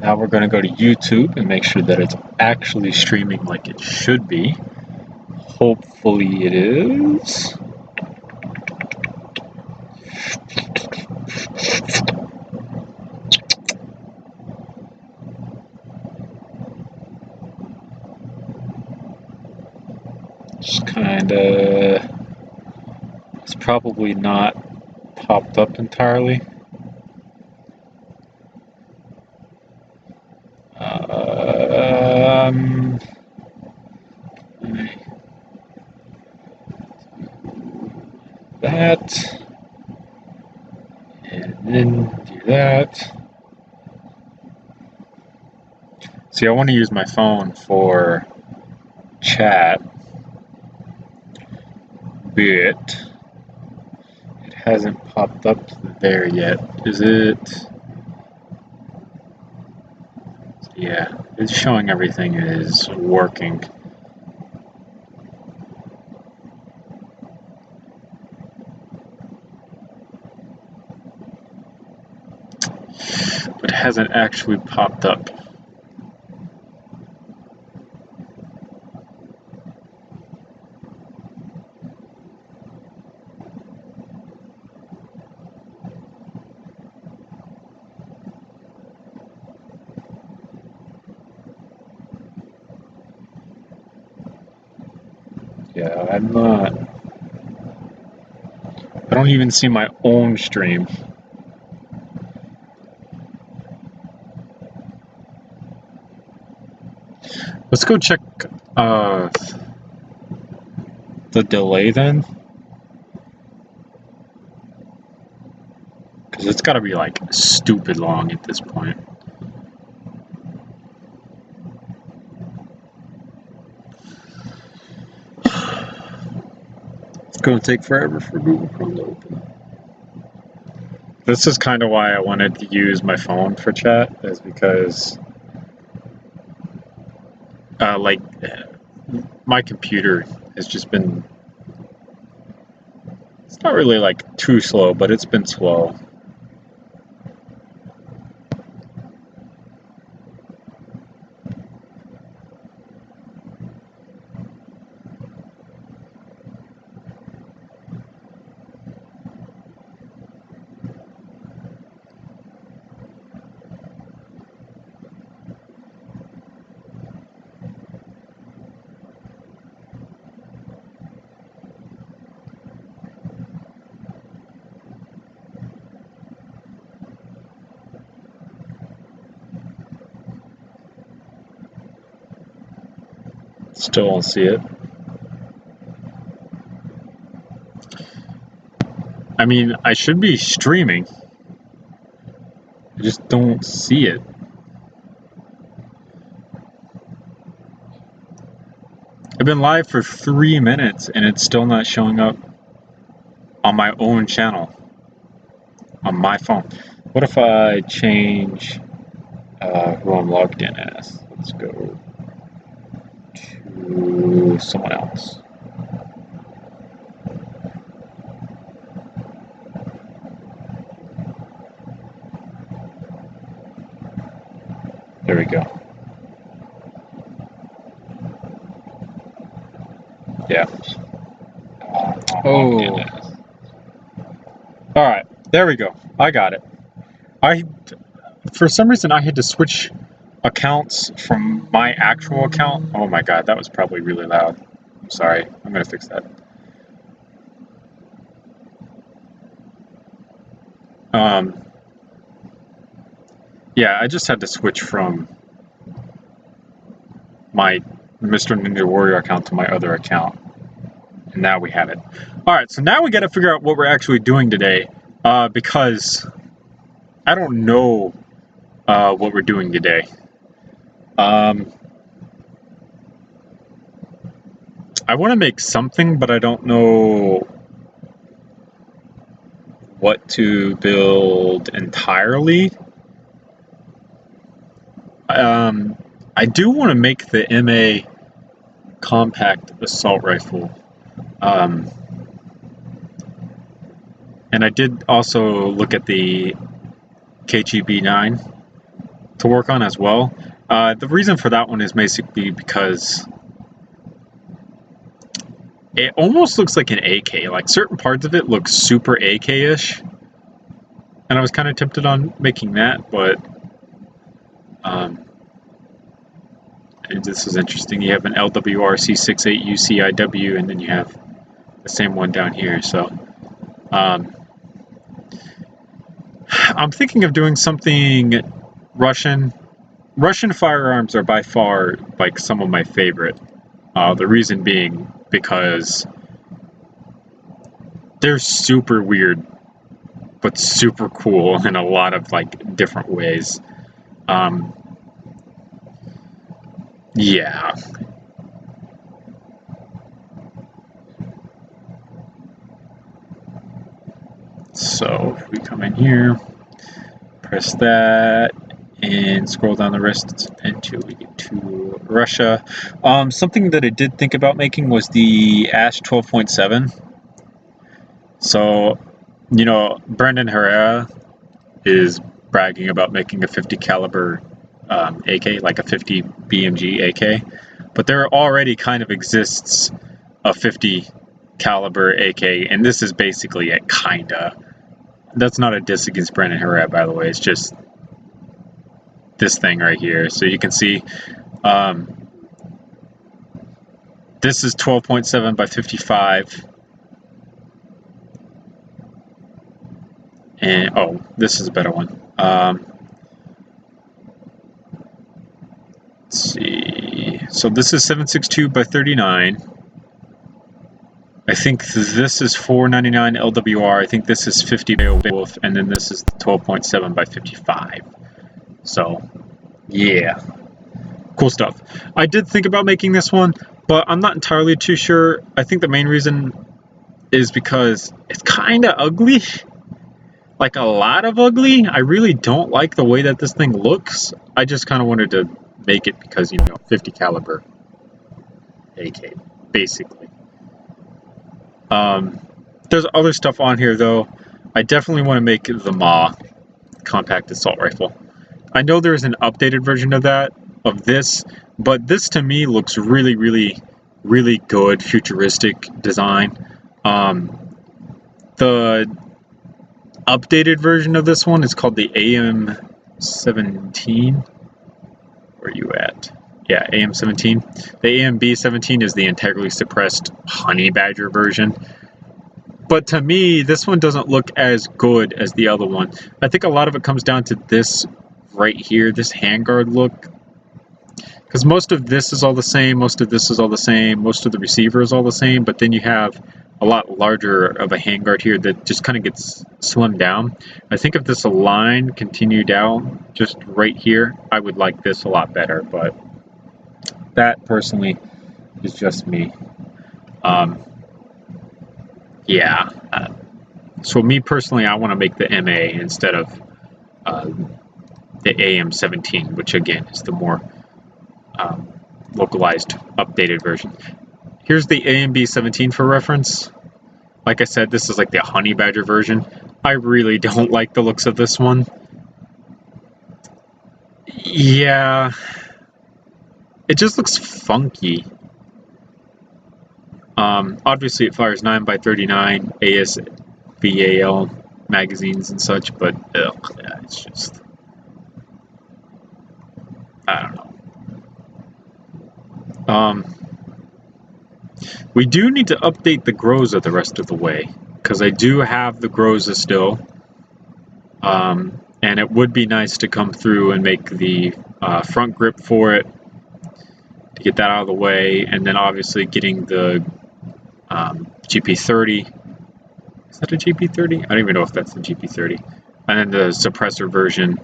Now we're going to go to YouTube and make sure that it's actually streaming like it should be. Hopefully it is. Just kinda, it's probably not popped up entirely. That, and then do that. See, I want to use my phone for chat, but it hasn't popped up there yet, is it? Yeah, it's showing everything is working. But it hasn't actually popped up. Yeah, I'm not. I don't even see my own stream. Let's go check the delay then. Because it's got to be like stupid long at this point. It's going to take forever for Google Chrome to open. This is kind of why I wanted to use my phone for chat, is because my computer has just been, it's not really like too slow, but it's been slow. Still don't see it. I mean, I should be streaming. I just don't see it. I've been live for 3 minutes and it's still not showing up on my own channel, on my phone. What if I change who I'm logged in as? Let's go to someone else. There we go. Yeah. Oh. All right, there we go. I got it. For some reason, I had to switch accounts from my actual account. Oh my god, that was probably really loud. I'm sorry. I'm gonna fix that. Yeah, I just had to switch from my Mr. Ninja Warrior account to my other account. And now we have it. Alright, so now we gotta figure out what we're actually doing today. Because I don't know what we're doing today. I want to make something, but I don't know what to build entirely. I do want to make the MA compact assault rifle. And I did also look at the Pt-1. to work on as well. The reason for that one is basically because it almost looks like an AK. Like certain parts of it look super AK-ish, and I was kind of tempted on making that, but and this is interesting. You have an LWRC68 UCIW, and then you have the same one down here. So I'm thinking of doing something Russian. Russian firearms are by far like some of my favorite. The reason being because they're super weird, but super cool in a lot of like different ways. Yeah. So if we come in here, press that, and scroll down the rest until we get to Russia. Something that I did think about making was the Ash 12.7. So, you know, Brandon Herrera is bragging about making a 50 caliber AK, like a 50 BMG AK, but there already kind of exists a 50 caliber AK, and this is basically it, kinda. That's not a diss against Brandon Herrera, by the way. It's just this thing right here. So you can see this is 12.7 by 55. And, oh, this is a better one. Let's see. So this is 7.62 by 39. I think this is 499 LWR. I think this is 50 by Wolf, and then this is 12.7 by 55. So, yeah. Cool stuff. I did think about making this one, but I'm not entirely too sure. I think the main reason is because it's kind of ugly. Like a lot of ugly. I really don't like the way that this thing looks. I just kind of wanted to make it because, you know, 50 caliber AK, basically. There's other stuff on here though. I definitely want to make the MA compact assault rifle. I know there's an updated version of that, of this, but this to me looks really, really, really good, futuristic design. The updated version of this one is called the AM-17. Where are you at? Yeah, AM-17. The AMB-17 is the integrally suppressed honey badger version. But to me, this one doesn't look as good as the other one. I think a lot of it comes down to this right here, this handguard look. Because most of this is all the same, most of this is all the same, most of the receiver is all the same, but then you have a lot larger of a handguard here that just kind of gets slimmed down. I think if this line continued down just right here, I would like this a lot better, but that personally is just me. Yeah. So me personally, I want to make the MA instead of the AM-17, which again is the more localized, updated version. Here's the AMB-17 for reference. Like I said, this is like the honey badger version. I really don't like the looks of this one. Yeah, it just looks funky. Obviously it fires 9x39 ASVAL magazines and such, but ugh, yeah, it's just, I don't know. We do need to update the Groza the rest of the way, because I do have the Groza still, and it would be nice to come through and make the front grip for it, to get that out of the way, and then obviously getting the GP30. Is that a GP30? I don't even know if that's the GP30. And then the suppressor version.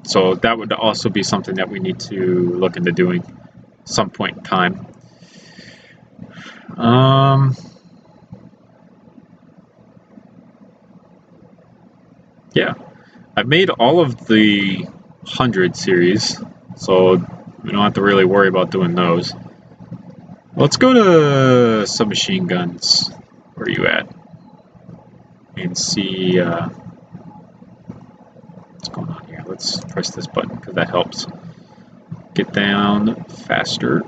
So that would also be something that we need to look into doing some point in time. Yeah, I've made all of the 100 series, so we don't have to really worry about doing those. Let's go to submachine guns. Where are you at? And see what's going on here. let's press this button because that helps. Get down faster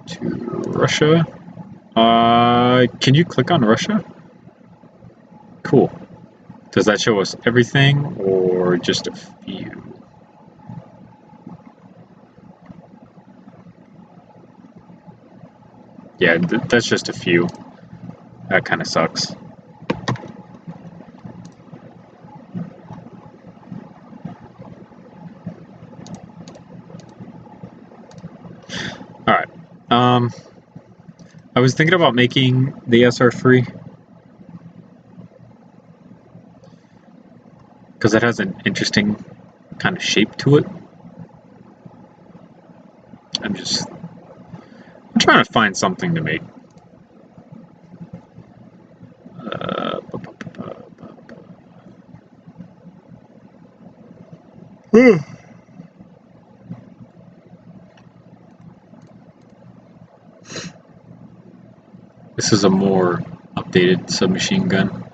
to Russia. Can you click on Russia? Cool. Does that show us everything or just a few? Yeah, that's just a few. That kind of sucks. Alright. I was thinking about making the SR free. Because it has an interesting kind of shape to it. I'm trying to find something to make. This is a more updated submachine gun.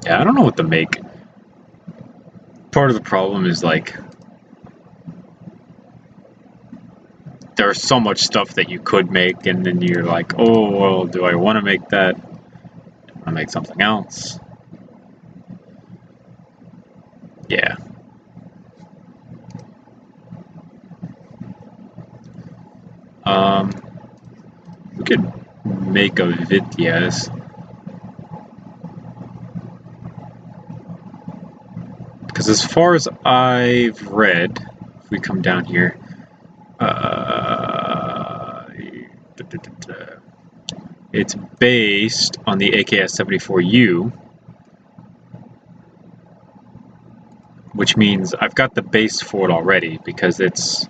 Yeah, I don't know what to make. Part of the problem is like there's so much stuff that you could make, and then you're like, oh, well, do I want to make that? Do I want to make something else? Yeah. We could make a Vityaz. Because as far as I've read, if we come down here, it's based on the AKS-74U, which means I've got the base for it already because it's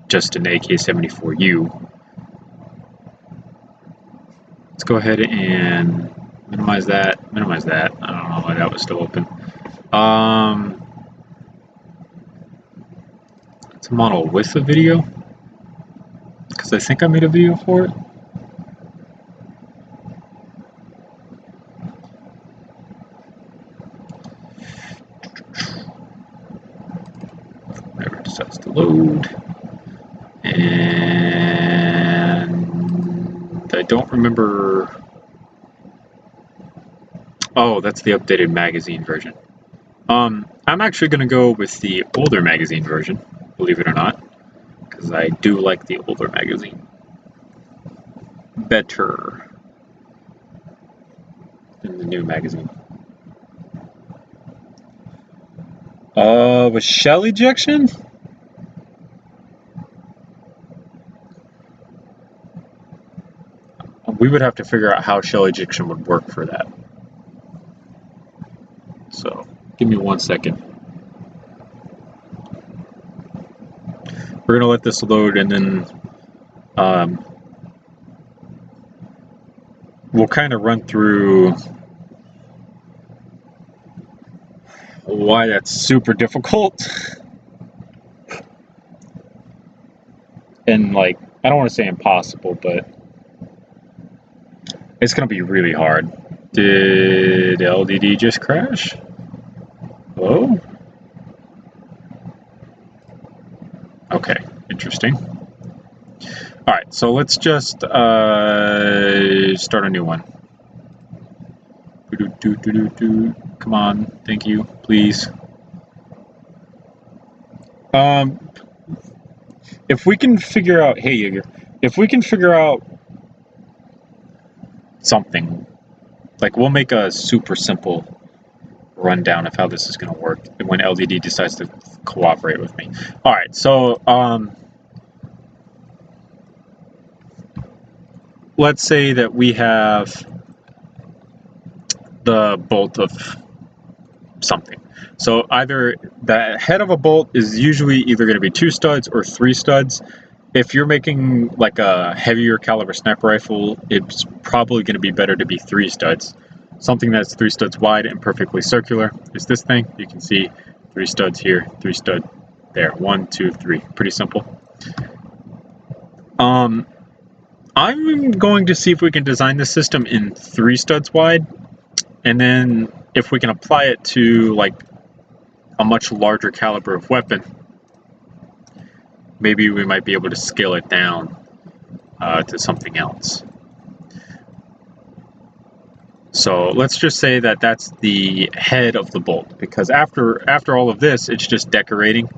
just an AK-74U. Let's go ahead and minimize that, minimize that. I don't know why that was still open. It's a model with a video, because I think I made a video for it. Whenever it decides to load. And I don't remember. Oh, that's the updated magazine version. I'm actually going to go with the older magazine version, believe it or not, because I do like the older magazine better than the new magazine. With shell ejection? We would have to figure out how shell ejection would work for that. So, give me 1 second. We're going to let this load, and then we'll kind of run through why that's super difficult. And, like, I don't want to say impossible, but it's going to be really hard. Did LDD just crash? Oh? Okay, interesting. Alright, so let's just start a new one. Come on, thank you, please. If we can figure out, hey Jaeger, if we can figure out something, like we'll make a super simple rundown of how this is going to work when LDD decides to cooperate with me. Alright, so let's say that we have the bolt of something. So either the head of a bolt is usually either going to be 2 studs or 3 studs. If you're making like a heavier caliber sniper rifle, it's probably going to be better to be 3 studs. Something that's 3 studs wide and perfectly circular is this thing. You can see 3 studs here, 3 stud there. 1, 2, 3. Pretty simple. I'm going to see if we can design the system in 3 studs wide, and then if we can apply it to like a much larger caliber of weapon, maybe we might be able to scale it down to something else. So let's just say that that's the head of the bolt, because after all of this, it's just decorating,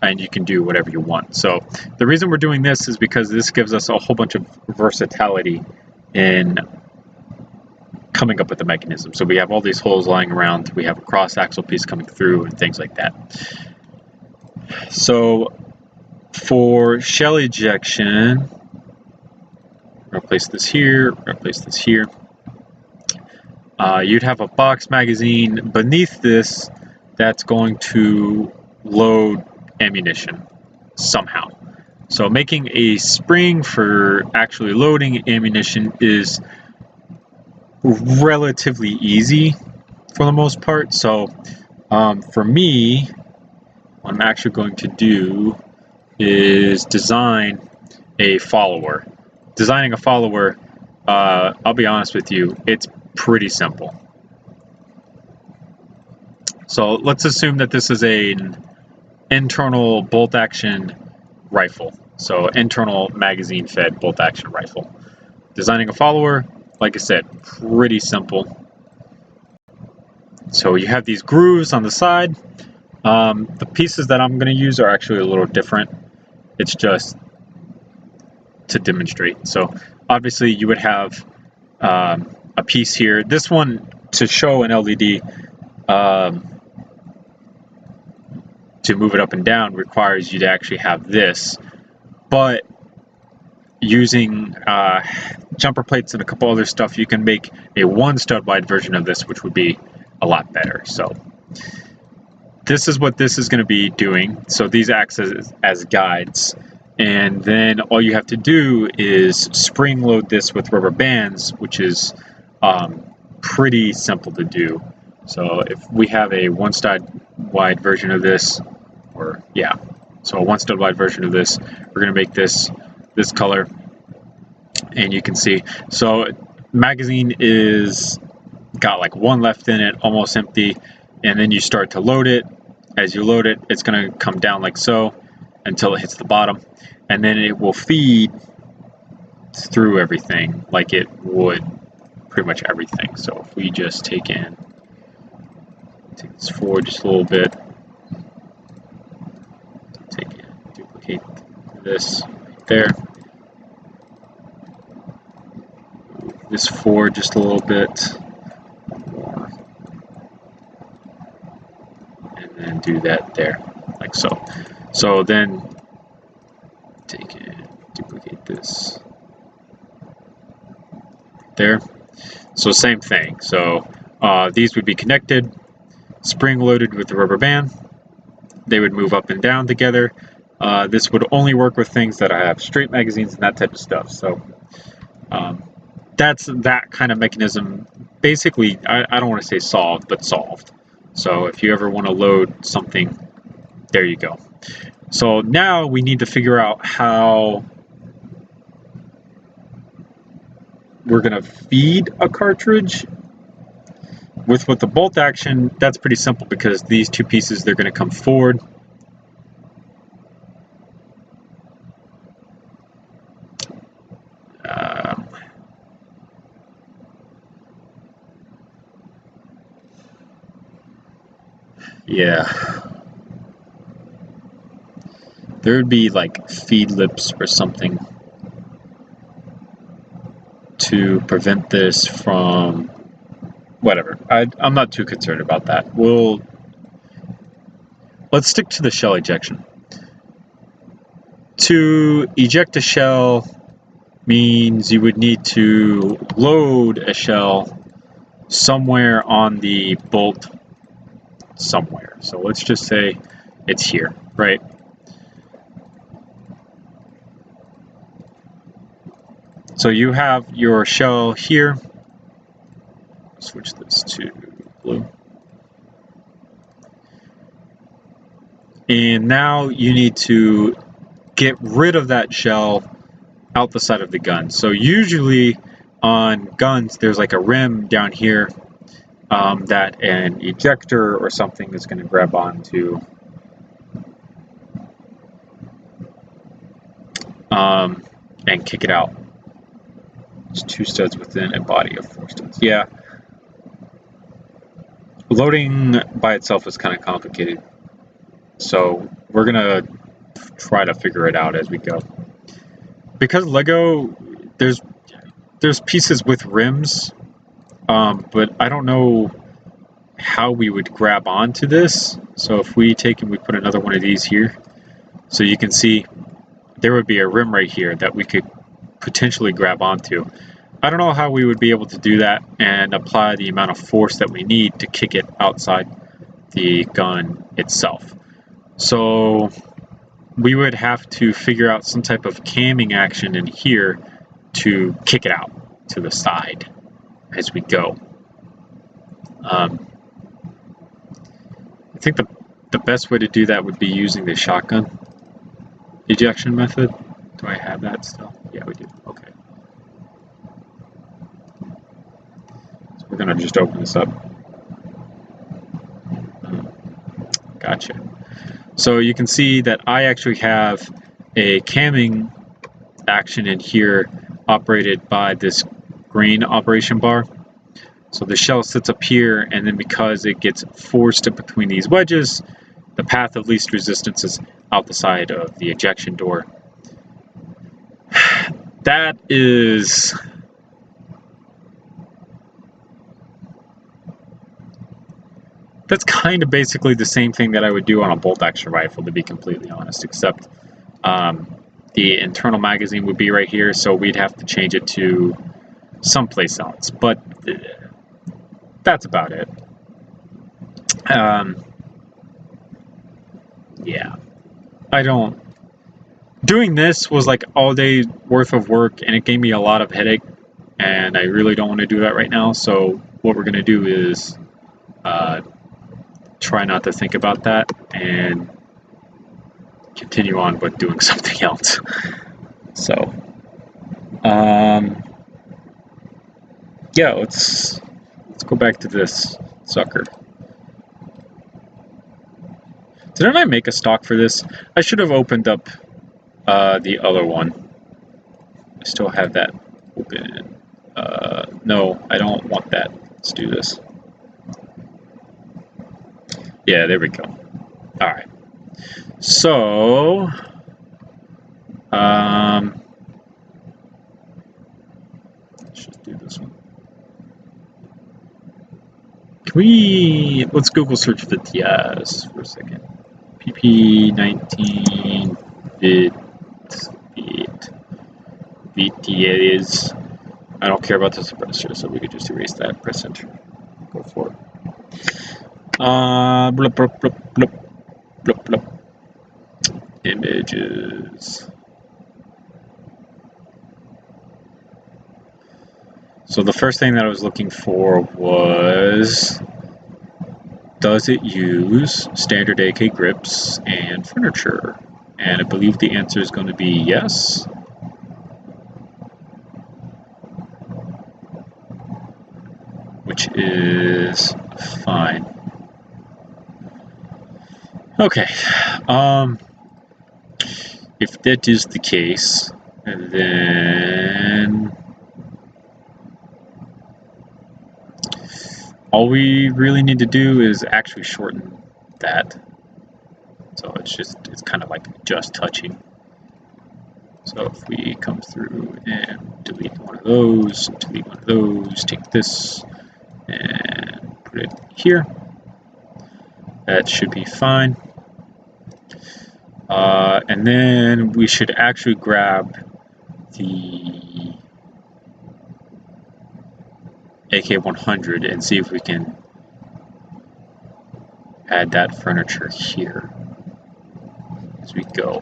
and you can do whatever you want. So the reason we're doing this is because this gives us a whole bunch of versatility in coming up with the mechanism. So we have all these holes lying around, we have a cross-axle piece coming through, and things like that. So for shell ejection, replace this here, replace this here. You'd have a box magazine beneath this that's going to load ammunition somehow. So making a spring for actually loading ammunition is relatively easy for the most part. So for me, what I'm actually going to do is design a follower. Designing a follower, I'll be honest with you, it's pretty simple. So let's assume that this is an internal bolt action rifle. So internal magazine fed bolt action rifle. Designing a follower, like I said, pretty simple. So you have these grooves on the side. The pieces that I'm going to use are actually a little different. It's just to demonstrate. So obviously you would have a piece here. This one, to show an LED, to move it up and down requires you to actually have this. But using jumper plates and a couple other stuff, you can make a 1 stud wide version of this, which would be a lot better. So this is what this is going to be doing. So these act as guides, and then all you have to do is spring load this with rubber bands, which is pretty simple to do. So if we have a 1 stud wide version of this, or yeah, so a 1 stud wide version of this, we're going to make this color, and you can see, so magazine is got like 1 left in it, almost empty, and then you start to load it. As you load it, it's going to come down like so until it hits the bottom, and then it will feed through everything like it would pretty much everything. So if we just take this forward just a little bit, duplicate this right there, move this forward just a little bit more, and then do that there, like so. So then take it, duplicate this there. So same thing. So these would be connected, spring loaded with the rubber band. They would move up and down together. This would only work with things that have straight magazines and that type of stuff. So that's that kind of mechanism. Basically, I don't want to say solved, but solved. So if you ever want to load something, there you go. So now we need to figure out how we're going to feed a cartridge. With the bolt action, that's pretty simple because these 2 pieces, they're going to come forward. Yeah. There would be like feed lips or something to prevent this from whatever. I'm not too concerned about that. Let's stick to the shell ejection. To eject a shell means you would need to load a shell somewhere on the bolt somewhere. So let's just say it's here, right? So you have your shell here. Switch this to blue. And now you need to get rid of that shell out the side of the gun. So usually on guns, there's like a rim down here that an ejector or something is going to grab onto. And kick it out. It's 2 studs within a body of 4 studs. Yeah. Loading by itself is kind of complicated. So we're going to try to figure it out as we go. Because Lego, there's pieces with rims, but I don't know how we would grab onto this. So if we take and we put another one of these here, so you can see there would be a rim right here that we could potentially grab onto. I don't know how we would be able to do that and apply the amount of force that we need to kick it outside the gun itself. So we would have to figure out some type of camming action in here to kick it out to the side as we go. I think the best way to do that would be using the shotgun ejection method. Do I have that still? Yeah, we do. Okay. So we're going to just open this up. Gotcha. So you can see that I actually have a camming action in here operated by this green operation bar. So the shell sits up here, and then because it gets forced between these wedges, the path of least resistance is out the side of the ejection door. That's kind of basically the same thing that I would do on a bolt action rifle, to be completely honest, except the internal magazine would be right here, so we'd have to change it to someplace else. But that's about it. Yeah. Doing this was like all day worth of work, and it gave me a lot of headache, and I really don't want to do that right now. So what we're going to do is try not to think about that and continue on with doing something else. So yeah, let's go back to this sucker. Didn't I make a stock for this? I should have opened up the other one. I still have that open. No, I don't want that. Let's do this. Yeah, there we go. All right. So, let's just do this one. Let's Google search Vityaz for a second. PP-19 Vityaz. I don't care about the suppressor, so we could just erase that. Press enter. Go for it. Blup, blup, blup, blup, blup, blup. Images. So the first thing that I was looking for was, does it use standard AK grips and furniture? And I believe the answer is going to be yes. Which is fine. Okay. If that is the case, then all we really need to do is actually shorten that. So it's kind of like just touching. So if we come through and delete one of those, take this and put it here, that should be fine. And then we should actually grab the AK-100 and see if we can add that furniture here as we go.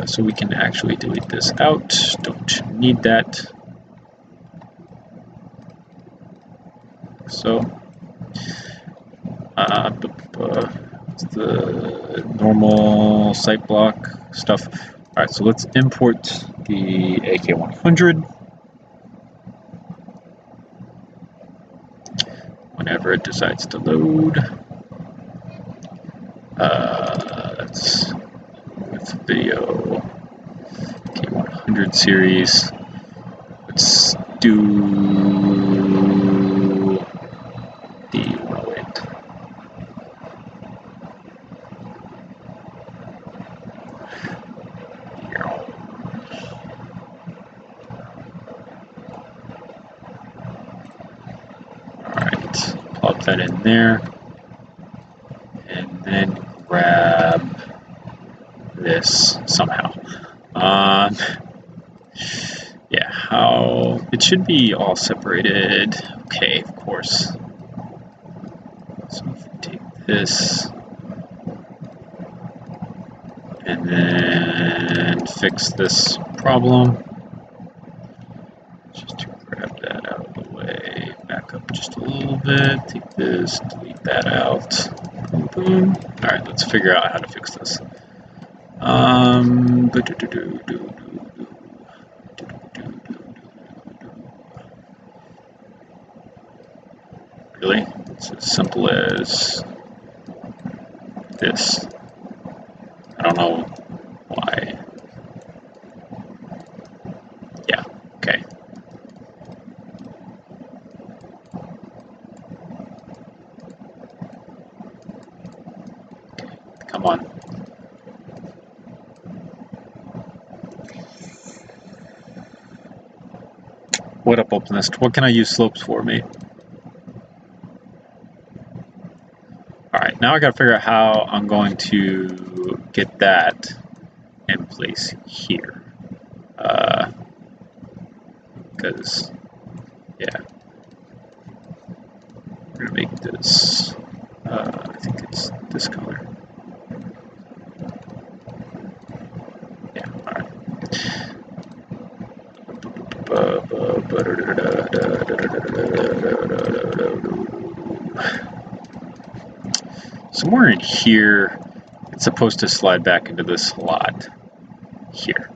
So we can actually delete this out. Don't need that. So it's the normal site block stuff. All right, so let's import the AK-100 whenever it decides to load. That's with video AK-100 series. Let's do the 108. Alright, plop that in there. And then grab this somehow. Yeah, how it should be all separated. Okay, of course. So if we take this and then fix this problem. Just to grab that out of the way, back up just a little bit, take this, delete that out. Boom, boom. Alright, let's figure out how to fix this. Really? It's as simple as this. I don't know why. Yeah, okay. Come on. What up, Optimist? What can I use slopes for, mate? Alright, now I gotta figure out how I'm going to get that in place here. Because, yeah. We're gonna make this, I think it's this color. Yeah, alright. Somewhere in here, it's supposed to slide back into this slot here.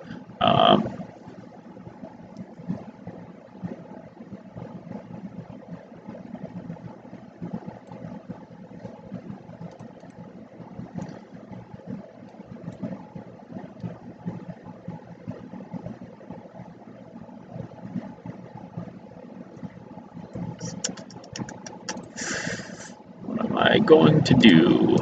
What am I going to do?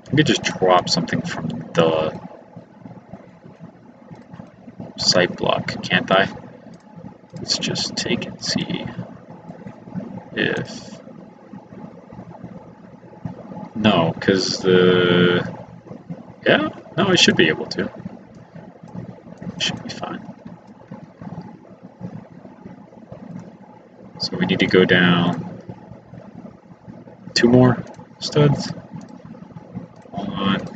I could just drop something from the site block, can't I? Let's just take and see if... No, because the... Yeah, no, I should be able to. Should be fine. So we need to go down 2 more studs. 1,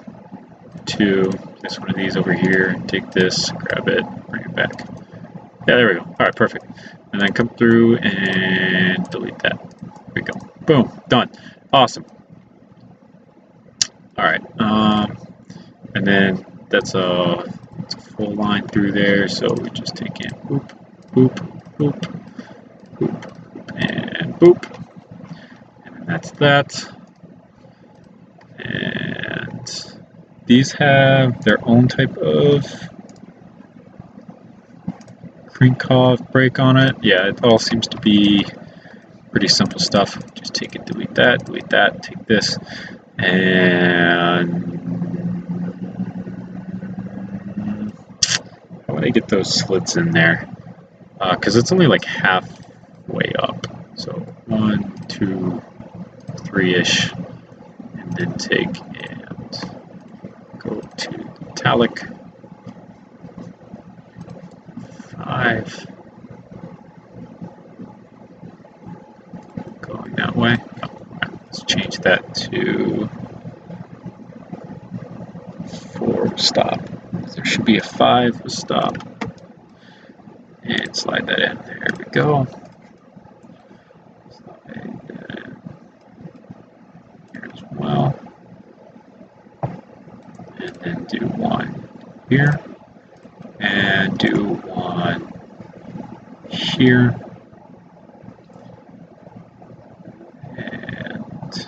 2, place one of these over here, take this, grab it, bring it back. Yeah, there we go. Alright, perfect. And then come through and delete that. There we go. Boom, done. Awesome. Alright, and then that's a full line through there, so we just take in boop, boop, boop, boop, and boop. And then that's that. And these have their own type of Krinkov break on it. Yeah, it all seems to be pretty simple stuff. Just take it, delete that, take this, and how would I get those slits in there? Because it's only like halfway up. So 1, 2, 3-ish, and then take and go to metallic 5. Go change that to 4 stop. There should be a 5 stop. And slide that in. There we go. Slide that in here as well. And then do 1 here. And do 1 here. And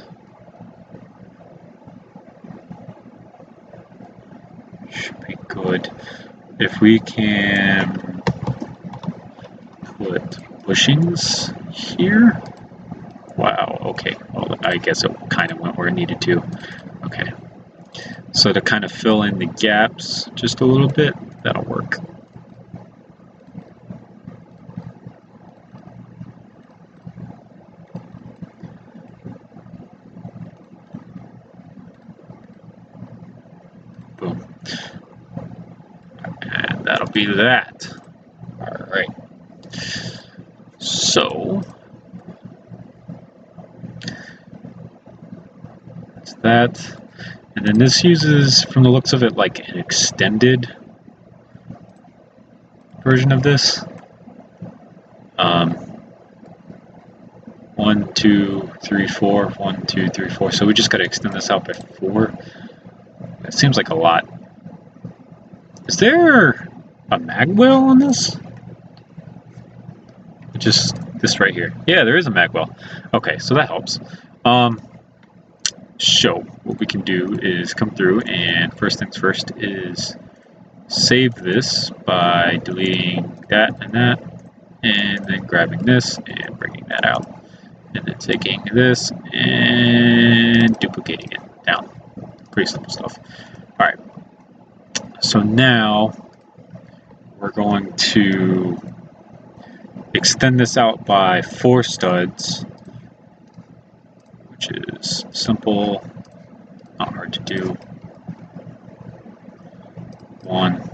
should be good. If we can put bushings here. Wow, okay. Well, I guess it kind of went where it needed to. Okay. So to kind of fill in the gaps just a little bit, that'll work. Boom. And that'll be that. All right. So that's that. And then this uses, from the looks of it, like an extended version of this. 1, 2, 3, 4. 1, 2, 3, 4. So we just got to extend this out by 4. That seems like a lot. Is there a mag well on this? Just this right here. Yeah, there is a mag well. Okay, so that helps. So what we can do is come through, and first things first is save this by deleting that, and then grabbing this and bringing that out, and then taking this and duplicating it down. Pretty simple stuff. All right. So now we're going to extend this out by 4 studs, which is simple, not hard to do. 1,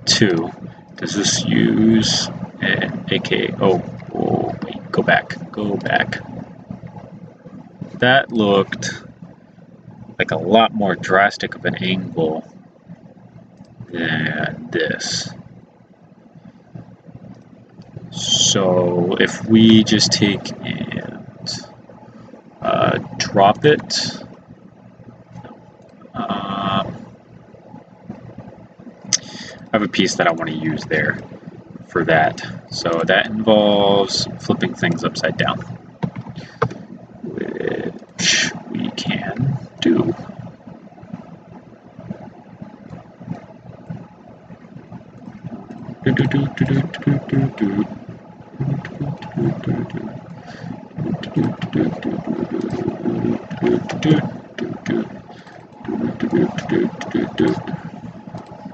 2. Does this use AK? Oh, wait, go back. That looked like a lot more drastic of an angle than this. So if we just take and drop it, I have a piece that I want to use there for that. So that involves flipping things upside down, which we can do.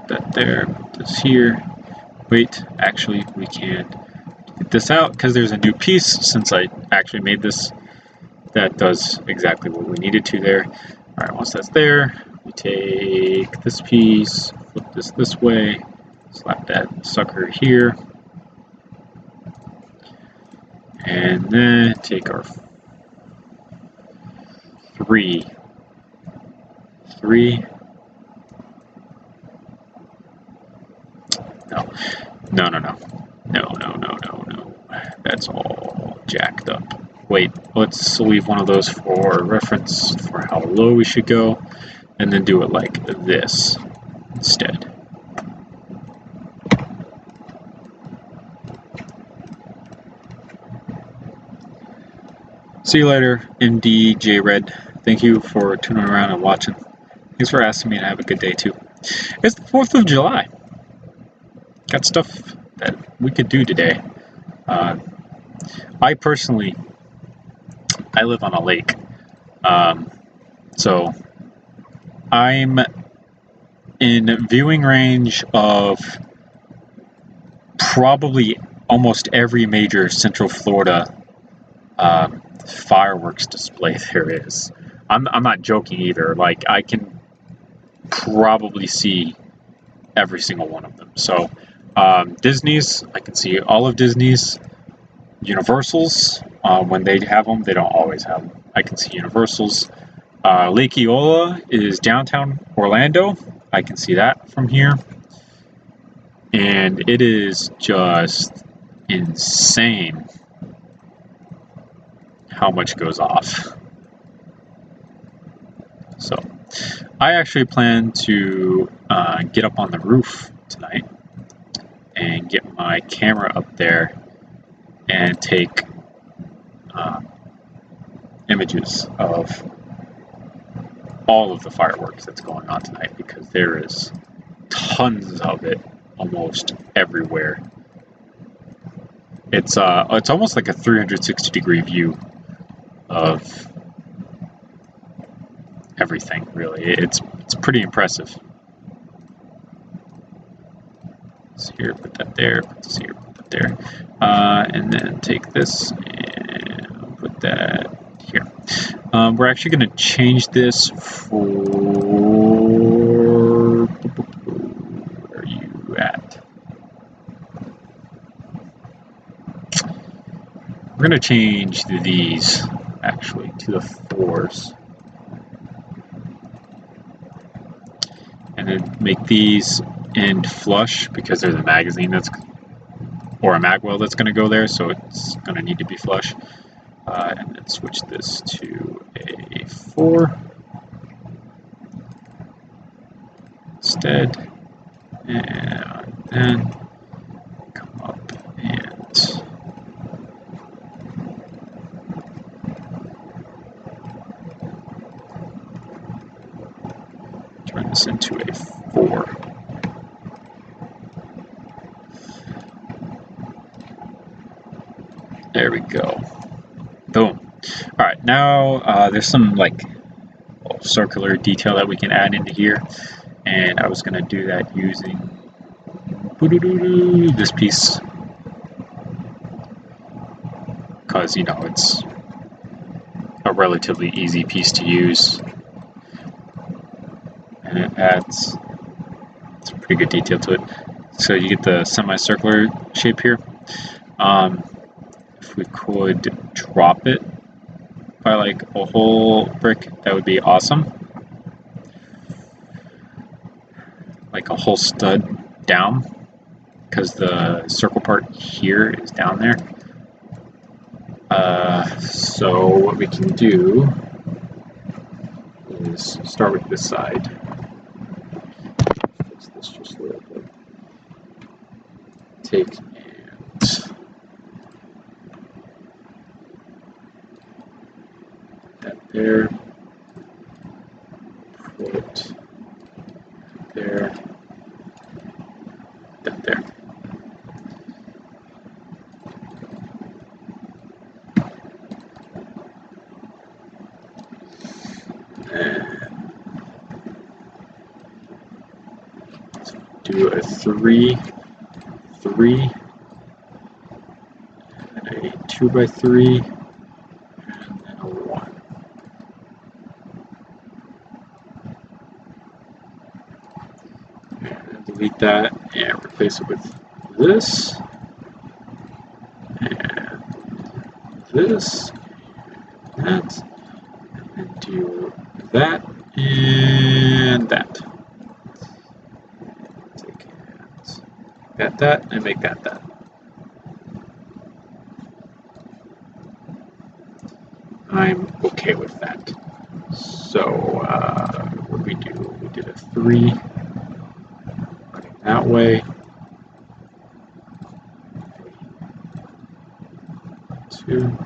That there, this here. Wait, actually we can get this out because there's a new piece since I actually made this that does exactly what we needed to there. Alright, once that's there, we take this piece, flip this way, slap that sucker here, and then take our 3. No. That's all jacked up. Wait, let's leave one of those for reference for how low we should go, and then do it like this instead. See you later, MDJ Red. Thank you for tuning around and watching. Thanks for asking me to have a good day too. It's the 4th of July. Got stuff that we could do today. I personally, I live on a lake, so I'm in viewing range of probably almost every major Central Florida fireworks display there is. I'm not joking either. Like, I can probably see every single one of them. So Disney's, I can see all of Disney's. Universals, when they have them, they don't always have them. I can see Universal's. Lake Eola is downtown Orlando. I can see that from here. And it is just insane how much goes off. So I actually plan to get up on the roof tonight and get my camera up there and take images of all of the fireworks that's going on tonight, because there is tons of it almost everywhere. It's almost like a 360-degree view of everything, really. It's pretty impressive. So here, put that there, put this here, put that there. And then take this and put that here. We're actually going to change this for... Where are you at? We're going to change these, actually, to the 4s. And then make these end flush, because there's a magazine that's, or a magwell that's going to go there, so it's going to need to be flush. And then switch this to a 4 instead, and then come up and turn this into a 4. There we go. Boom. All right, now there's some like circular detail that we can add into here, and I was going to do that using this piece, because, you know, it's a relatively easy piece to use, and it adds some pretty good detail to it. So you get the semicircular shape here. If we could drop it by like a whole brick, that would be awesome. Like a whole stud down, because the circle part here is down there. So what we can do is start with this side. Fix this just a little bit. Take and that there. Put there. That there. Do a 3, 3, and a 2x3, and then a 1. And delete that and replace it with this, and this, and that, and do that and that. Take that, and make that. I'm okay with that. So what did we do? We did a 3 running that way. 2.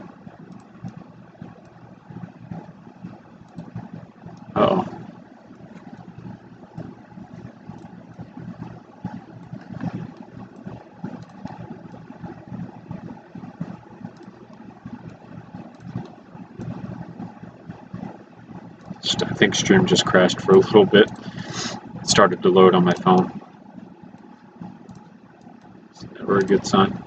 Uh-oh. I think stream just crashed for a little bit. It started to load on my phone. It's never a good sign.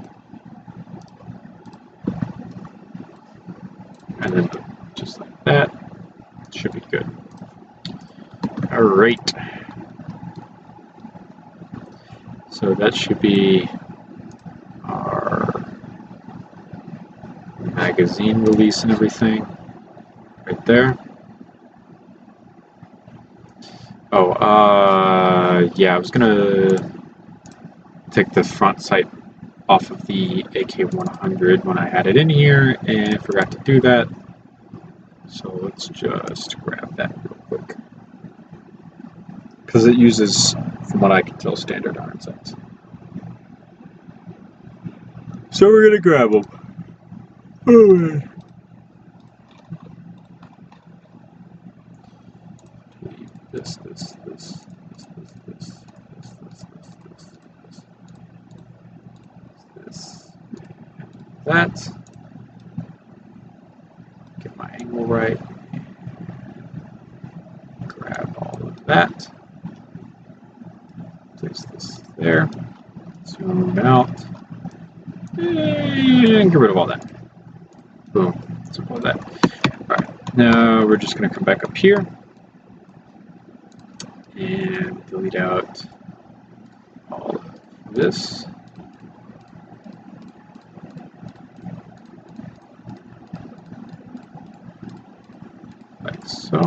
And then just like that. Should be good. Alright. So that should be our magazine release and everything. right there. Oh, yeah, I was gonna take the front sight off of the AK-100 when I had it in here and forgot to do that. So let's just grab that real quick. Because it uses, from what I can tell, standard iron sights. So we're gonna grab them. This, that. Get my angle right. Grab all of that. Place this there. Zoom out. And get rid of all that. Boom. Zoom all that. Alright, now we're just going to come back up here and delete out all of this. Like so.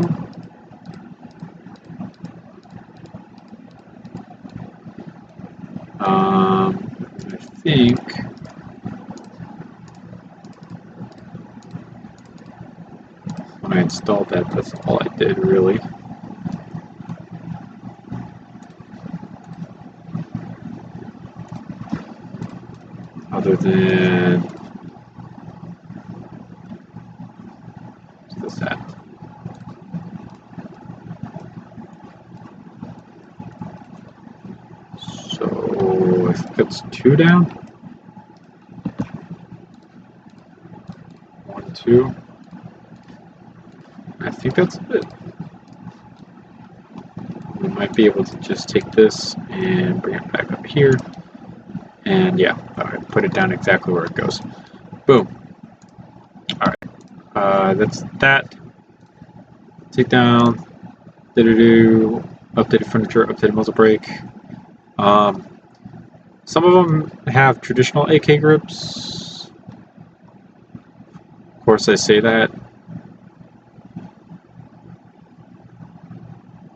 I think when I installed that, that's all I did really. Other than what's this at? So I think that's 2 down. 1, 2. I think that's it. We might be able to just take this and bring it back up here. And yeah, alright, put it down exactly where it goes. Boom. Alright, that's that. Take down, updated furniture, updated muzzle brake. Some of them have traditional AK grips. Of course, I say that.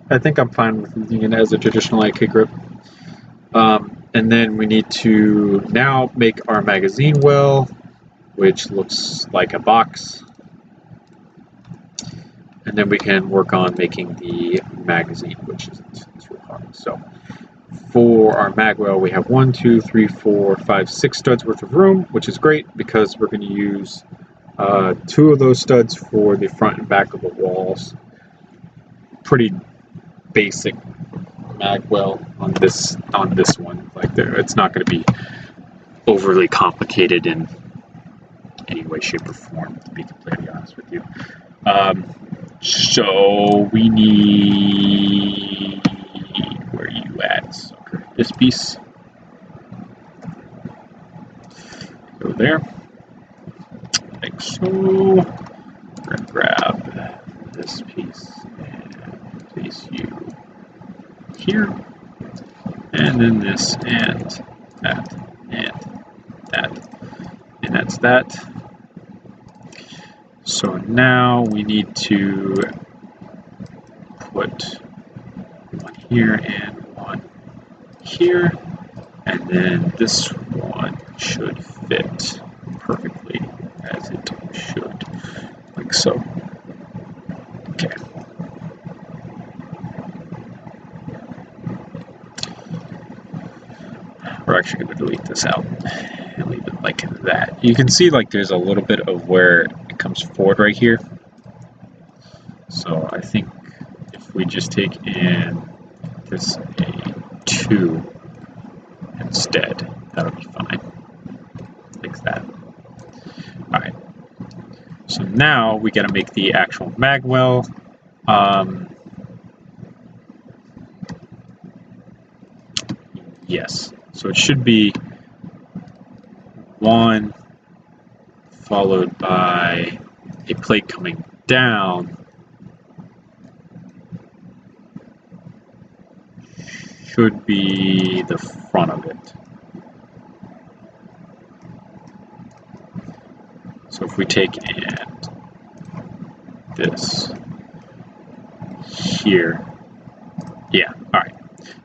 I think I'm fine with using it as a traditional AK grip. And then we need to now make our magazine well, which looks like a box. And then we can work on making the magazine, which isn't really hard. So for our mag well, we have 1, 2, 3, 4, 5, 6 studs worth of room, which is great because we're going to use 2 of those studs for the front and back of the walls. Pretty basic mag well on this one. Like it's not going to be overly complicated in any way, shape, or form, to be completely honest with you. So we need, where are you at, sucker? This piece. Go there. Like so. We're going to grab this piece and place you here. And then this and that and that. And that's that. So now we need to put one here and one here, and then this one should fit perfectly as it should, like so. Okay. We're actually going to delete this out and leave it like that. You can see like there's a little bit of where it comes forward right here. So I think if we just take and this a 2 instead, that'll be fine. Like that. Alright. So now we gotta make the actual mag well. Yes. So it should be 1 followed by a plate coming down. Should be the front of it. So if we take and this here. Yeah, all right.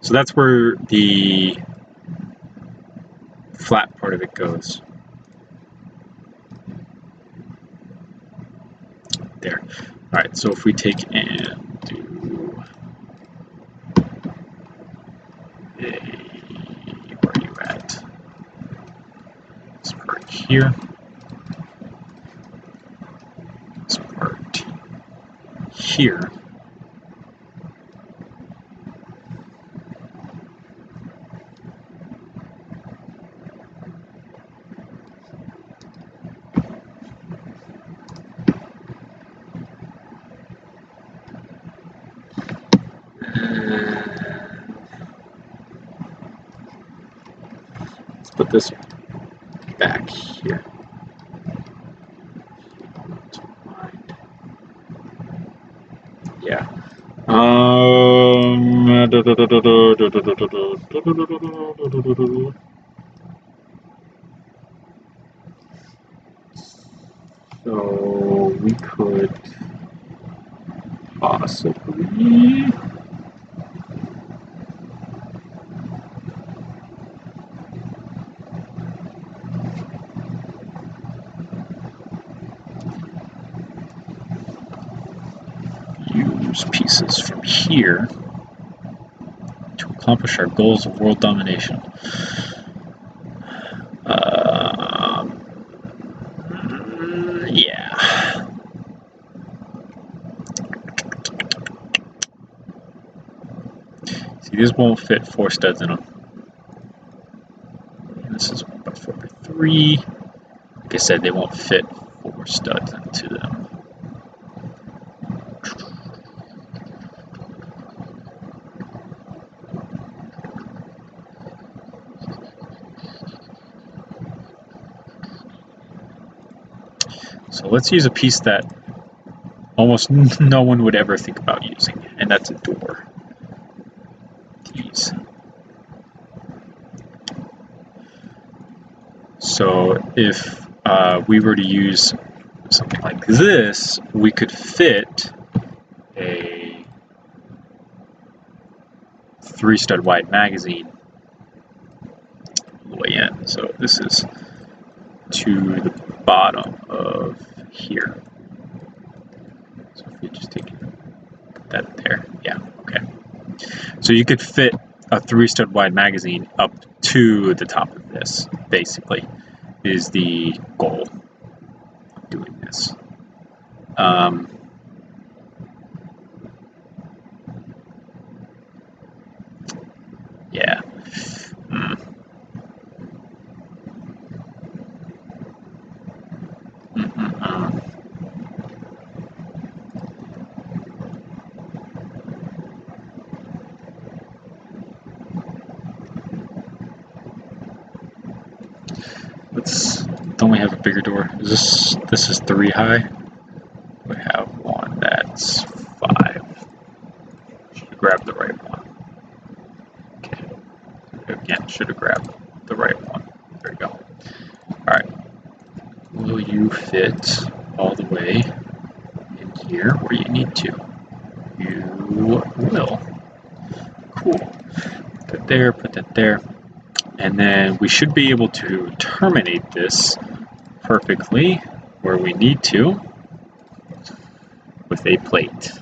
So that's where the flat part of it goes. There. All right, so if we take and do where are you at? This part here. This part here. Let's put this back here. Yeah. So we could possibly use pieces from here to accomplish our goals of world domination. Yeah. See, this won't fit 4 studs in them. And this is 1x4x3. Like I said, they won't fit 4 studs into them. So let's use a piece that almost no one would ever think about using, and that's a door. Keys. So if we were to use something like this, we could fit a 3-stud wide magazine all the way in. So this is to the bottom of here. So if we just take that there, yeah, okay. So you could fit a 3-stud wide magazine up to the top of this, basically, is the goal of doing this. Yeah. Don't we have a bigger door? This is 3 high. We have one that's 5. Should grab the right one. Okay. Again, should have grabbed the right one. There we go. Alright. Will you fit all the way in here where you need to? You will. Cool. Put that there, put that there. And then we should be able to terminate this perfectly where we need to with a plate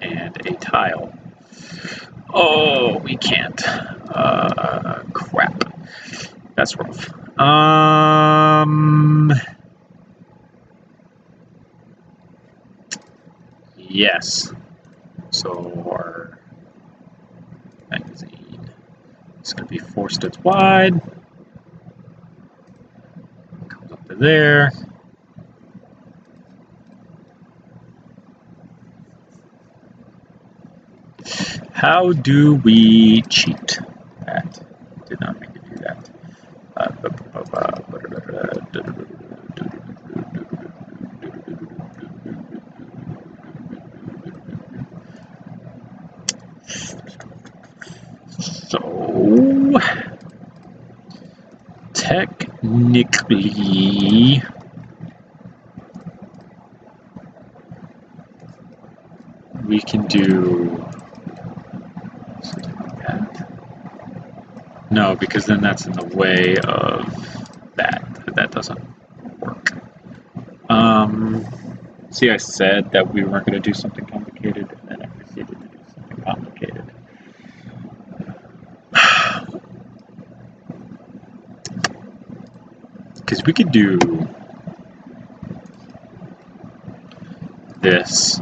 and a tile. Oh, we can't. Crap. That's rough. Yes. So our magazine is going to be 4 studs wide. Comes up to there. How do we cheat? That did not mean to do that. So technically do something like that. No, because then that's in the way of that. That doesn't work. See, I said that we weren't going to do something complicated, and then I proceeded to do something complicated. Because we could do this,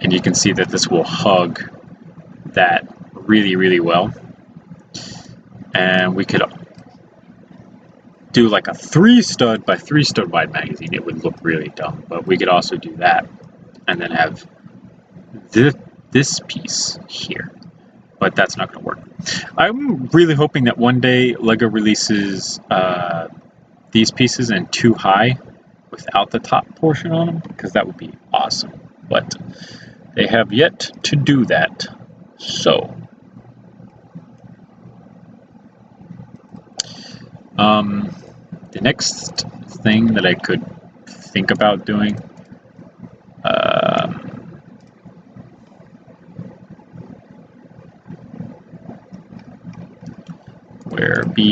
and you can see that this will hug that really, really well. And we could do like a 3-stud by 3-stud wide magazine. It would look really dumb, but we could also do that and then have this piece here. But that's not going to work. I'm really hoping that one day LEGO releases these pieces in 2 high without the top portion on them, because that would be awesome. But they have yet to do that. So the next thing that I could think about doing where be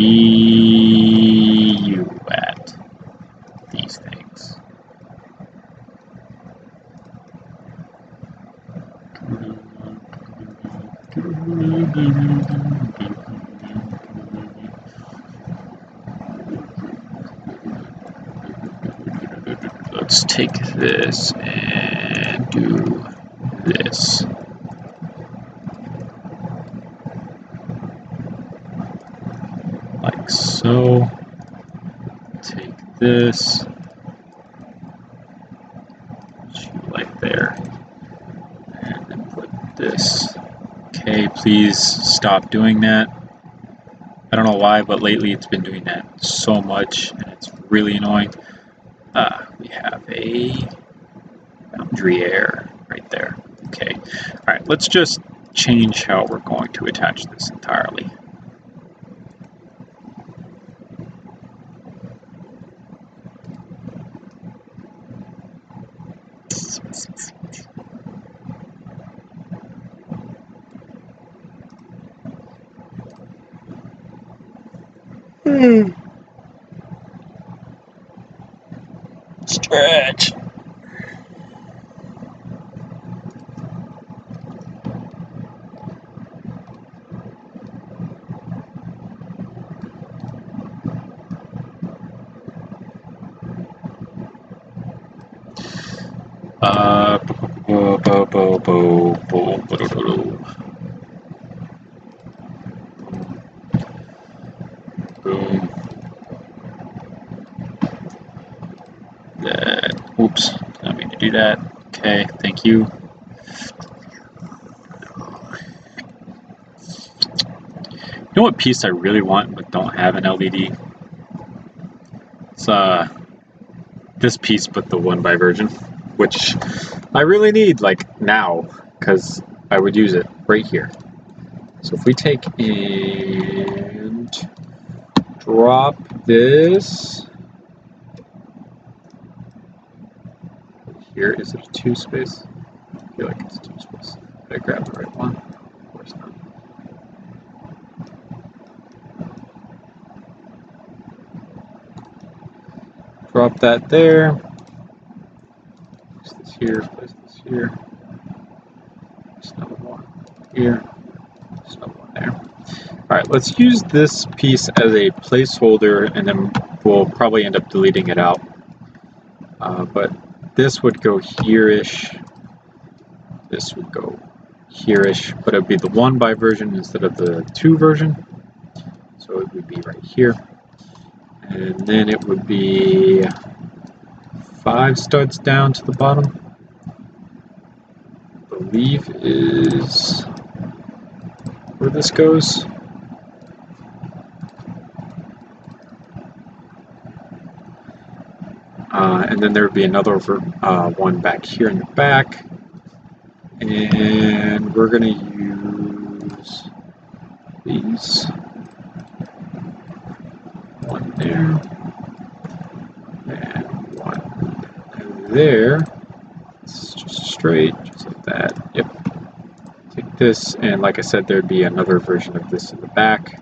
you at these things? Let's take this and do this. Like so. Take this. Like there. And then put this. Okay, please stop doing that. I don't know why, but lately it's been doing that so much, and it's really annoying. We have a boundary error right there. Okay. All right, let's just change how we're going to attach this entirely. Stretch. Boom. That. Oops. Didn't mean to do that. Okay. Thank you. You know what piece I really want but don't have an LED? It's this piece, but the 1x version, which I really need like now, because I would use it right here. So if we take and drop this here, is it a 2 space? I feel like it's a 2 space. Did I grab the right one? Of course not. Drop that there. Place this here, place this here. Just another one here. Just another one there. Alright, let's use this piece as a placeholder, and then we'll probably end up deleting it out. But this would go here-ish. This would go here-ish, but it would be the 1x version instead of the 2 version. So it would be right here. And then it would be 5 studs down to the bottom. I believe is where this goes. And then there would be another one back here in the back. And we're going to use these. One there. And one there. It's just straight, just like that. Yep. this, and like I said, there'd be another version of this in the back.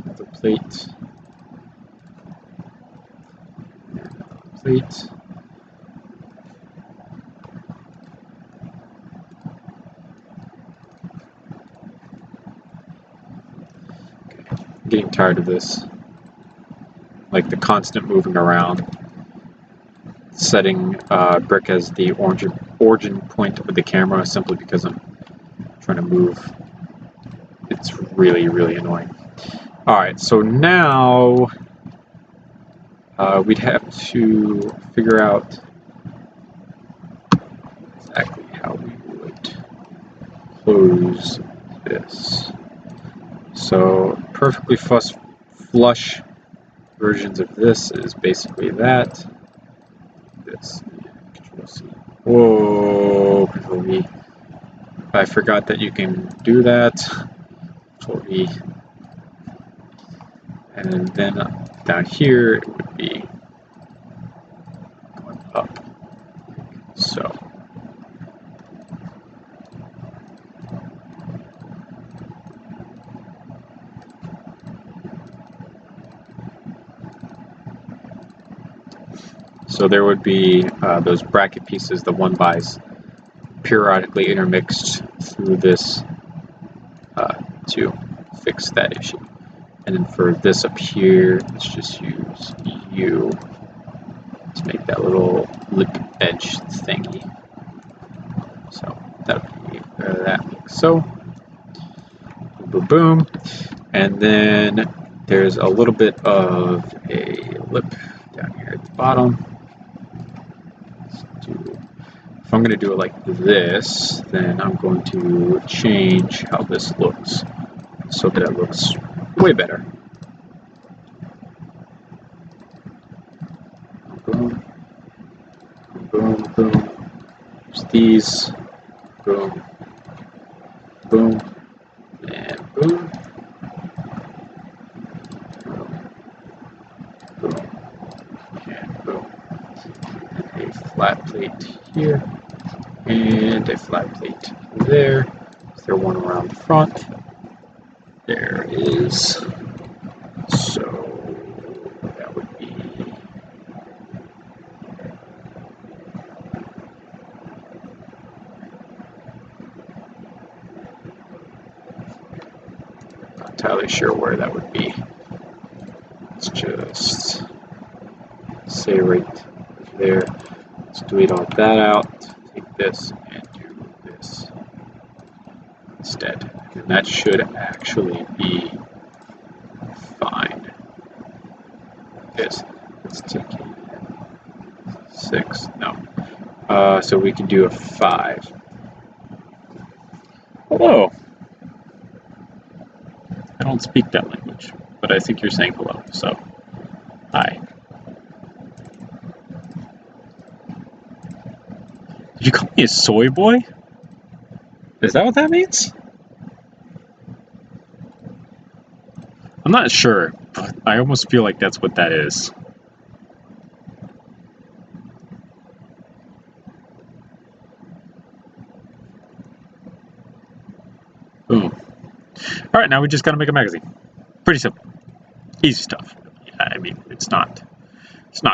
Another plate. Plate. I'm getting tired of this. Like the constant moving around. Setting brick as the origin point of the camera simply because I'm trying to move. It's really, really annoying. Alright, so now we'd have to figure out exactly how we would close this. So perfectly flush versions of this is basically that. This, Control C. Whoa, Control V. I forgot that you can do that. Control V. And then down here it would be going up. So. So there would be those bracket pieces, the 1x's, periodically intermixed through this to fix that issue. And then for this up here, let's just use U to make that little lip edge thingy. So that would be that like so. Boom, boom, boom. And then there's a little bit of a lip down here at the bottom. If I'm going to do it like this, then I'm going to change how this looks so that it looks way better. Boom, boom, boom. There's these. Boom, boom, and boom. Boom, and boom. And a flat plate here. And a flat plate there. Is there one around the front? There is. So that would be not entirely sure where that would be. Let's just say right there. Let's delete all that out. Take this and do this instead. And that should actually be fine. Yes, let's take a 6. No. So we can do a 5. Hello. I don't speak that language, but I think you're saying hello, so hi. Did you call me a soy boy? Is that what that means? I'm not sure, but I almost feel like that's what that is. Boom. Alright, now we just gotta make a magazine. Pretty simple. Easy stuff. I mean, it's not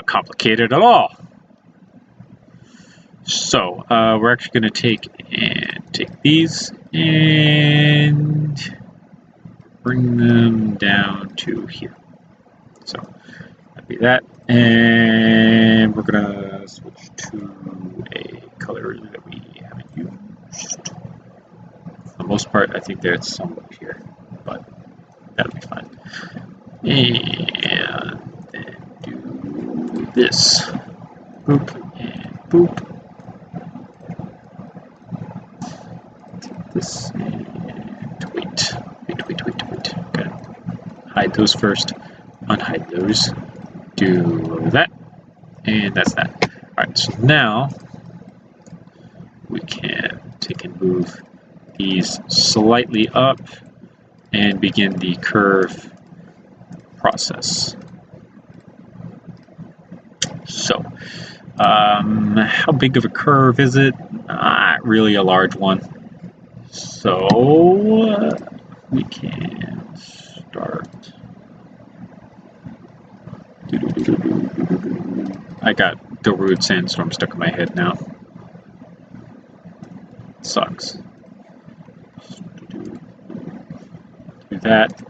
complicated at all. So, we're actually gonna take these and bring them down to here. So that'd be that, and we're gonna switch to a color that we haven't used. For the most part, I think there's some up here, but that'll be fine. And then do this. Boop and boop. Take this and wait. Okay. Hide those first. Unhide those. Do that. And that's that. Alright, so now we can take and move these slightly up and begin the curve process. So, how big of a curve is it? Not really a large one. So, we can start. I got Darude Sandstorm stuck in my head now. Sucks. Do that.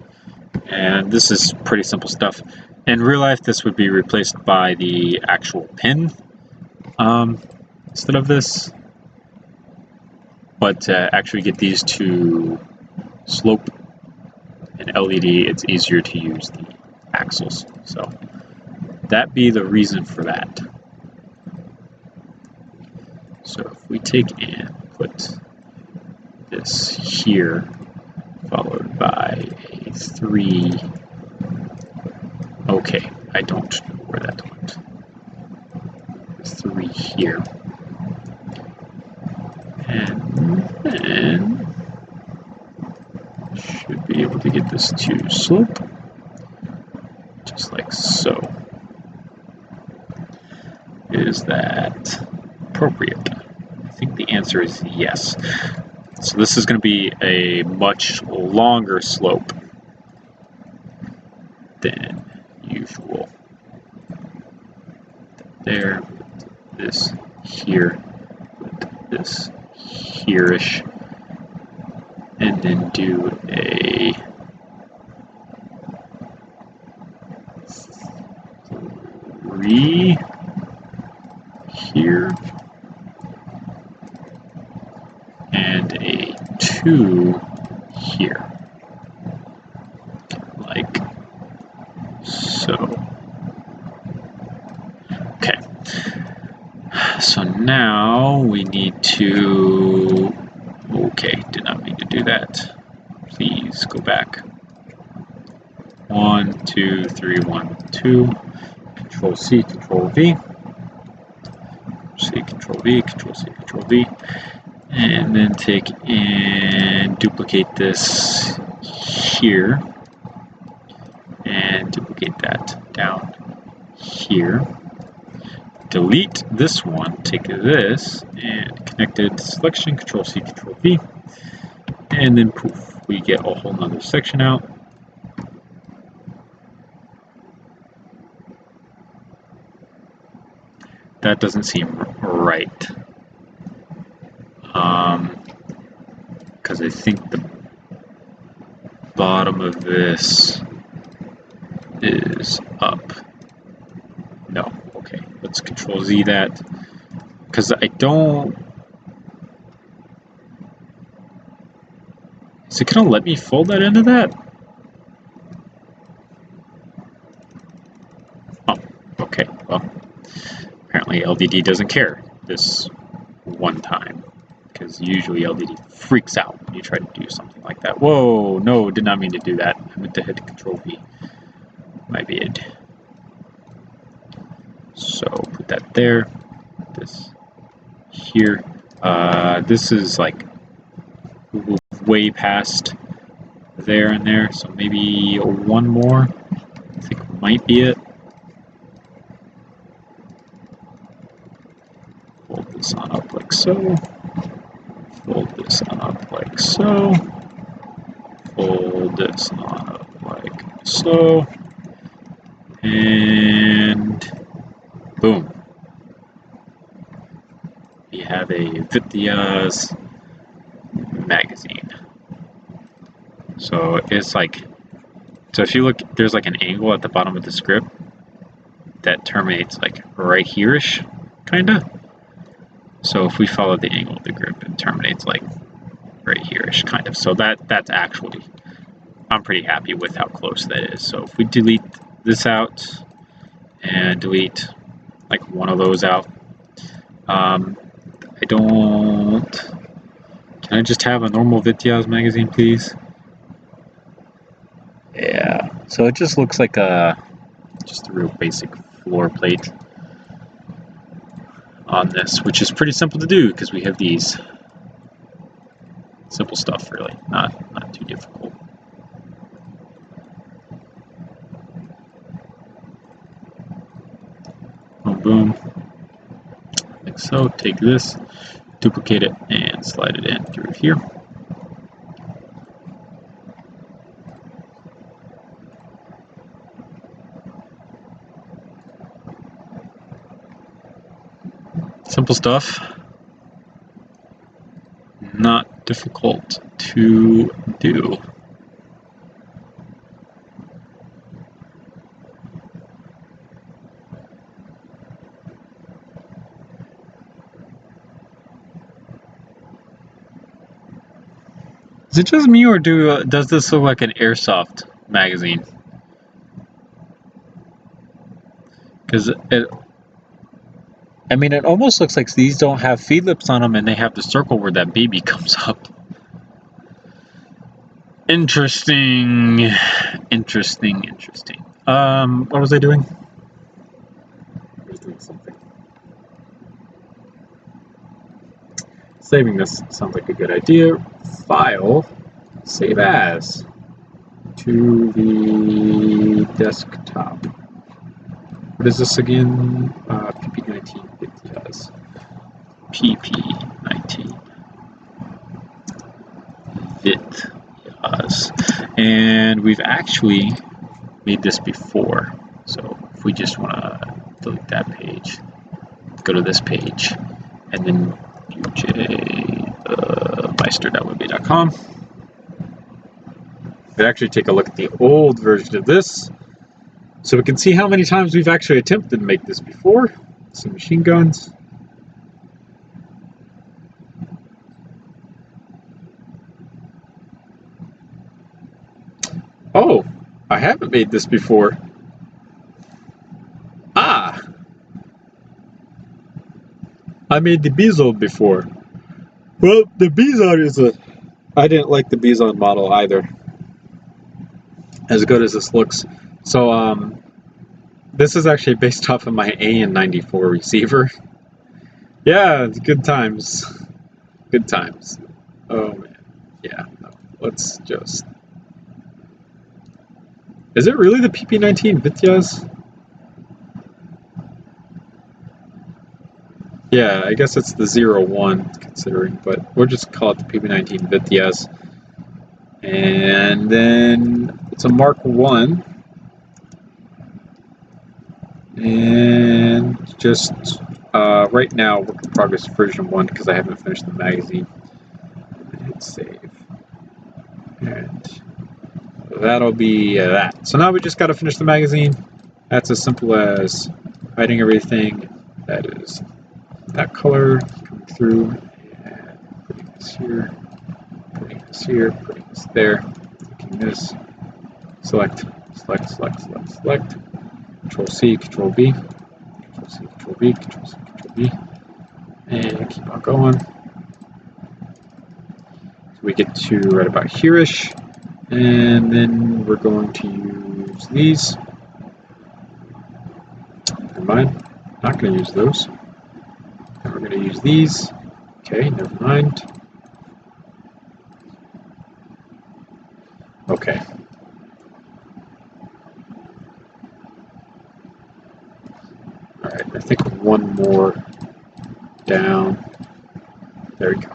And this is pretty simple stuff. In real life, this would be replaced by the actual pin instead of this. But to actually get these to slope an LED, it's easier to use the axles. So that be the reason for that. So if we take and put this here, followed by a 3. Okay, I don't know where that went. 3 here. And then should be able to get this to slope, just like so. Is that appropriate? I think the answer is yes. So this is going to be a much longer slope than usual. There, this here, this here-ish, and then do a 3 here, and a 2 here, like so. Okay, so now we need to, okay, did not mean to do that. Please go back. 1, 2, 3, 1, 2. Control C, Control V. C, Control V, Control C, Control V. And then take and duplicate this here. And duplicate that down here. Delete this one, take this and connect it to selection, Control C, Control V. And then poof, we get a whole nother section out. That doesn't seem right. Because I think the bottom of this is up. No, okay, let's Control Z that. Because I don't... Is it going to let me fold that into that? Oh, okay, well, apparently LDD doesn't care this one time. Because usually LDD freaks out when you try to do something like that. Whoa, no, did not mean to do that. I meant to hit Control V. My bad. So put that there. This here. This is like way past there and there, so maybe one more. I think might be it. Fold this on up like so. Fold this on up like so. Fold this on up like so. And boom. We have a Vityaz magazine. So it's like, so if you look, there's like an angle at the bottom of the script that terminates like right here-ish, kinda. So if we follow the angle of the grip, it terminates like right here-ish, kind of. So that's actually, I'm pretty happy with how close that is. So if we delete this out and delete like one of those out, I don't, can I just have a normal Vityaz magazine, please? Yeah, so it just looks like just a real basic floor plate on this, which is pretty simple to do because we have these. Simple stuff, really, not too difficult. boom, like so. Take this, duplicate it, and slide it in through here. Simple stuff, not difficult to do. Is it just me, or does this look like an airsoft magazine? Because it almost looks like these don't have feed lips on them, and they have the circle where that baby comes up. Interesting. What was I doing? I was doing something. Saving this sounds like a good idea. File, save as, to the desktop. What is this again? PP-19 Vityaz. PP-19 Vityaz. And we've actually made this before. So if we just want to delete that page, go to this page, and then meister.webby.com. We could actually take a look at the old version of this, so we can see how many times we've actually attempted to make this before. Some machine guns. Oh, I haven't made this before. Ah! I made the Bizon before. Well, the Bizon is I didn't like the Bizon model either, as good as this looks. So, this is actually based off of my AN-94 receiver. Yeah, it's good times. Good times. Oh, man. Yeah, no, let's just... Is it really the PP-19 Vityaz? Yeah, I guess it's the 01 considering, but we'll just call it the PP-19 Vityaz. And then it's a Mark 1. And just right now, work in progress version 1 because I haven't finished the magazine. Hit save. And that'll be that. So now we just got to finish the magazine. That's as simple as hiding everything that is that color, coming through, and putting this here, putting this here, putting this there, taking this, select, select, select, select, select, Control C, Control V, Control C, Control V, Control C, Control V, and keep on going. So we get to right about here-ish, and then we're going to use these. Never mind, not going to use those. And we're going to use these. Okay, never mind. Okay. Alright, I think one more down. There we go.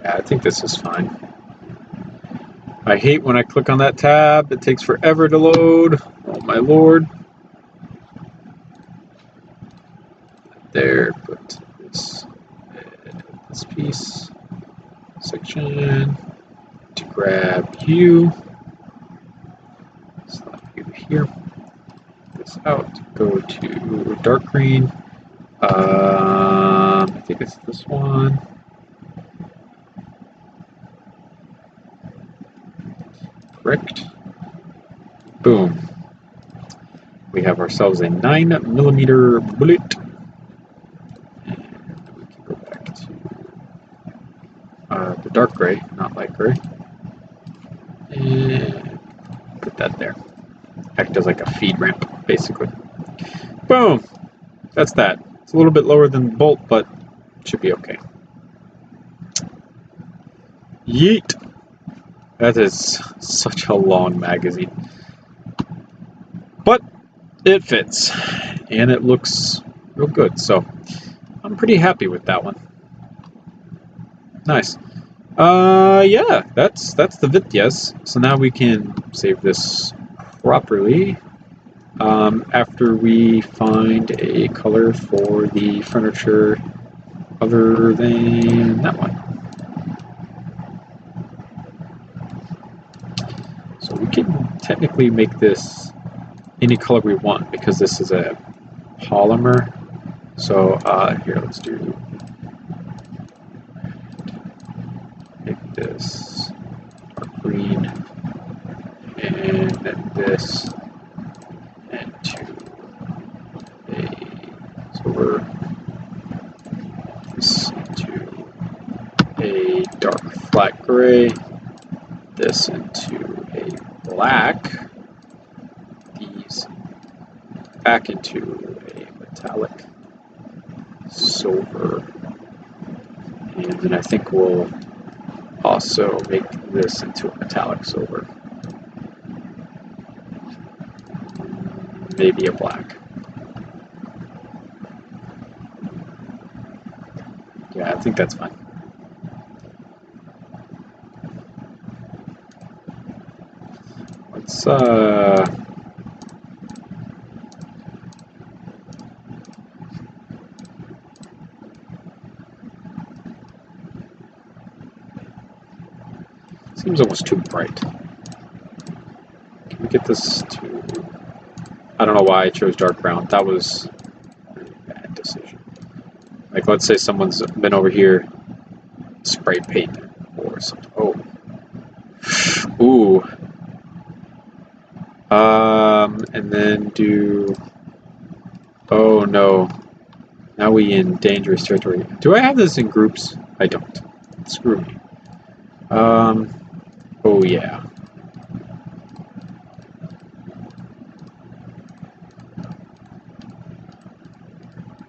Yeah, I think this is fine. I hate when I click on that tab, it takes forever to load. Oh my lord. There, put this piece, section, to grab you, slide you here, this out, go to dark green, I think it's this one. Correct. Boom. We have ourselves a 9mm bullet. And we can go back to dark gray, not light gray. And put that there. Act as like a feed ramp, basically. Boom! That's that. It's a little bit lower than the bolt, but it should be okay. Yeet! That is such a long magazine. But it fits, and it looks real good, so I'm pretty happy with that one. Nice. Yeah, that's the Vityaz. So now we can save this properly. After we find a color for the furniture other than that one. So we can technically make this any color we want because this is a polymer. So here, let's do make this dark green, and then this into a silver, this into a dark flat gray, this into a black, these back into a metallic silver, and then I think we'll also make this into a metallic silver. Maybe a black. Yeah, I think that's fine. Let's seems almost too bright. Can we get this to... I don't know why I chose dark brown. That was a really bad decision. Like, let's say someone's been over here, spray paint or something. Oh. Ooh. And then do... Oh, no. Now we in dangerous territory. Do I have this in groups? I don't. Screw me. Oh, yeah.